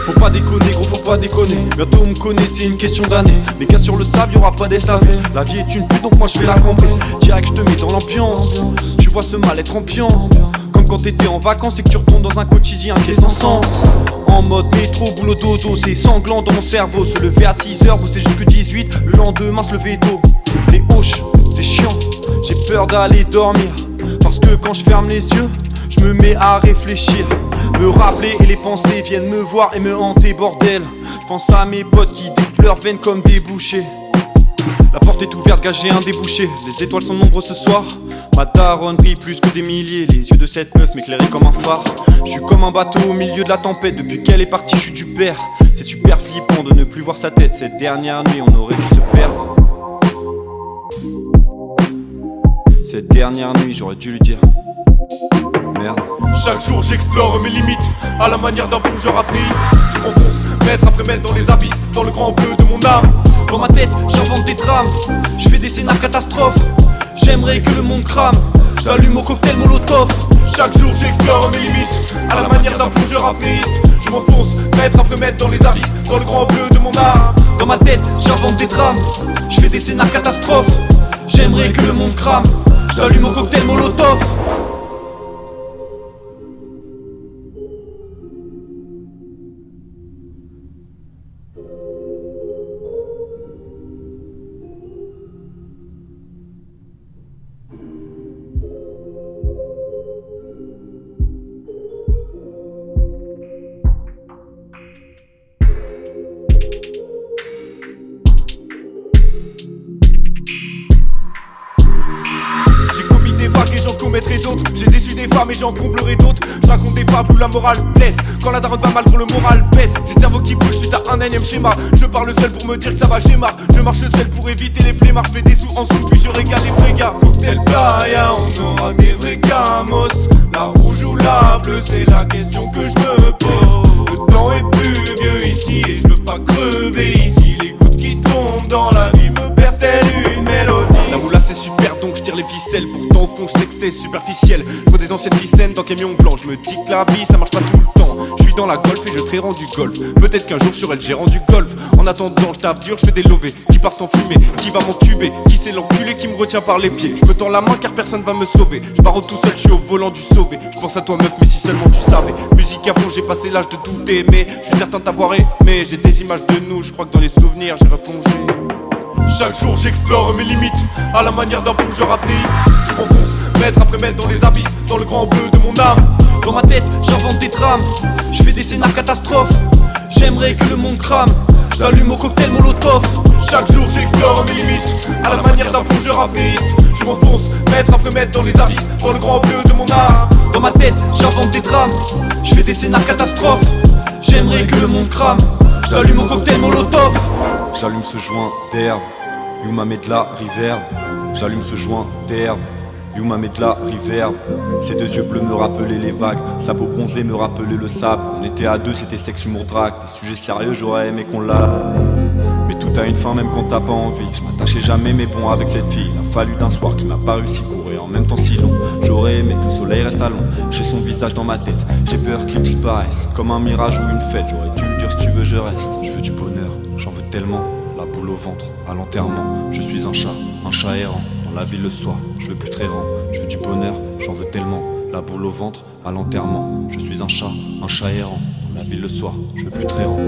Faut pas déconner, gros, faut pas déconner. Bientôt on me connaît, c'est une question d'année. Les gars sur le sable, y'aura pas des SAV. La vie est une pute, donc moi je vais la camper. Direct, je te mets dans l'ambiance. Tu vois ce mal être ambiant. Comme quand t'étais en vacances et que tu retournes dans un quotidien qui est sans sens. En mode métro, boulot dodo, c'est sanglant dans mon cerveau. Se lever à 6h, bosser jusque 18. Le lendemain, se lever tôt. C'est hoche, c'est chiant. J'ai peur d'aller dormir. Parce que quand je ferme les yeux, je me mets à réfléchir, me rappeler et les pensées viennent me voir et me hanter, bordel. Je pense à mes potes qui découpent leurs veines comme des bouchers. La porte est ouverte, gars, j'ai un débouché. Les étoiles sont nombreuses ce soir. Ma daronne brille plus que des milliers. Les yeux de cette meuf m'éclairaient comme un phare. Je suis comme un bateau au milieu de la tempête. Depuis qu'elle est partie, je suis du père. C'est super flippant de ne plus voir sa tête. Cette dernière nuit, on aurait dû se perdre. Cette dernière nuit, j'aurais dû lui dire merde. Chaque jour j'explore mes limites, à la manière d'un plongeur apnéiste. Je m'enfonce, mètre après mètre dans les abysses, dans le grand bleu de mon âme. Dans ma tête, j'invente des drames. Je fais des scénars catastrophes. J'aimerais que le monde crame. J'allume au cocktail molotov. Chaque jour j'explore mes limites, à la manière d'un plongeur apnéiste. Je m'enfonce, mètre après mètre dans les abysses, dans le grand bleu de mon âme. Dans ma tête, j'invente des drames. Je fais des scénars catastrophes. J'aimerais que le monde crame. J'allume au cocktail molotov. Et j'en commettrai d'autres. J'ai déçu des femmes et j'en comblerai d'autres. Je raconte des fables où la morale blesse. Quand la daronne va mal, gros, le moral baisse. J'ai le cerveau qui brûle suite à un énième schéma. Je parle seul pour me dire que ça va, j'ai marre. Je marche seul pour éviter les flemmards. Je fais des sous en sous puis je régale les vrais gars. Cocktail playa, on aura des vrais gamos. La rouge ou la bleue, c'est la question que je me pose. Le temps est plus vieux ici et je veux pas crever ici. Les gouttes qui tombent dans la nuit me bercent telle une mélodie. La moula c'est super donc je tire les ficelles. Pourtant au fond je sais que c'est superficiel. Je vois des anciennes ficelles dans camion blanc. Je me dis que la vie ça marche pas tout le temps. Je suis dans la golf et je traiterai du golf. Peut-être qu'un jour je serai le gérant du golf. En attendant je tape dur, je fais des lovés qui partent en fumée, qui va m'entuber. Qui c'est l'enculé qui me retient par les pieds. Je me tends la main car personne va me sauver. Je pars tout seul, je suis au volant du sauvé. Je pense à toi meuf mais si seulement tu savais. Musique à fond, j'ai passé l'âge de douter. Mais je suis certain t'avoir aimé. J'ai des images de nous, je crois que dans les souvenirs j'ai replongé. Chaque jour j'explore mes limites, à la manière d'un plongeur apnéiste. Je m'enfonce, mètre après mètre dans les abysses, dans le grand bleu de mon âme. Dans ma tête, j'invente des drames. Je fais des scénars catastrophes. J'aimerais que le monde crame. J'allume au cocktail molotov. Chaque jour j'explore mes limites, à la manière d'un plongeur apnéiste. Je m'enfonce, mètre après mètre dans les abysses, dans le grand bleu de mon âme. Dans ma tête, j'invente des drames. Je fais des scénars catastrophes. J'aimerais que le monde crame. J'allume au cocktail molotov. J'allume ce joint d'herbe. Yuma met de la reverb. J'allume ce joint d'herbe. Yuma met de la reverb. Ses deux yeux bleus me rappelaient les vagues. Sa peau bronzée me rappelait le sable. On était à deux, c'était sexe, humour, drague. Des sujets sérieux, j'aurais aimé qu'on l'a. Mais tout a une fin même quand t'as pas envie. Je m'attachais jamais mais bon avec cette fille. Il a fallu d'un soir qui m'a paru si court et en même temps si long. J'aurais aimé que le soleil reste à l'ombre. J'ai son visage dans ma tête. J'ai peur qu'il disparaisse. Comme un mirage ou une fête. J'aurais dû lui dire si tu veux je reste. Je veux du bonheur, j'en veux tellement. La boule au ventre, à l'enterrement. Je suis un chat errant. Dans la ville le soir, je veux plus très errant. Je veux du bonheur, j'en veux tellement. La boule au ventre, à l'enterrement. Je suis un chat errant. Dans la ville le soir, je veux plus très errant.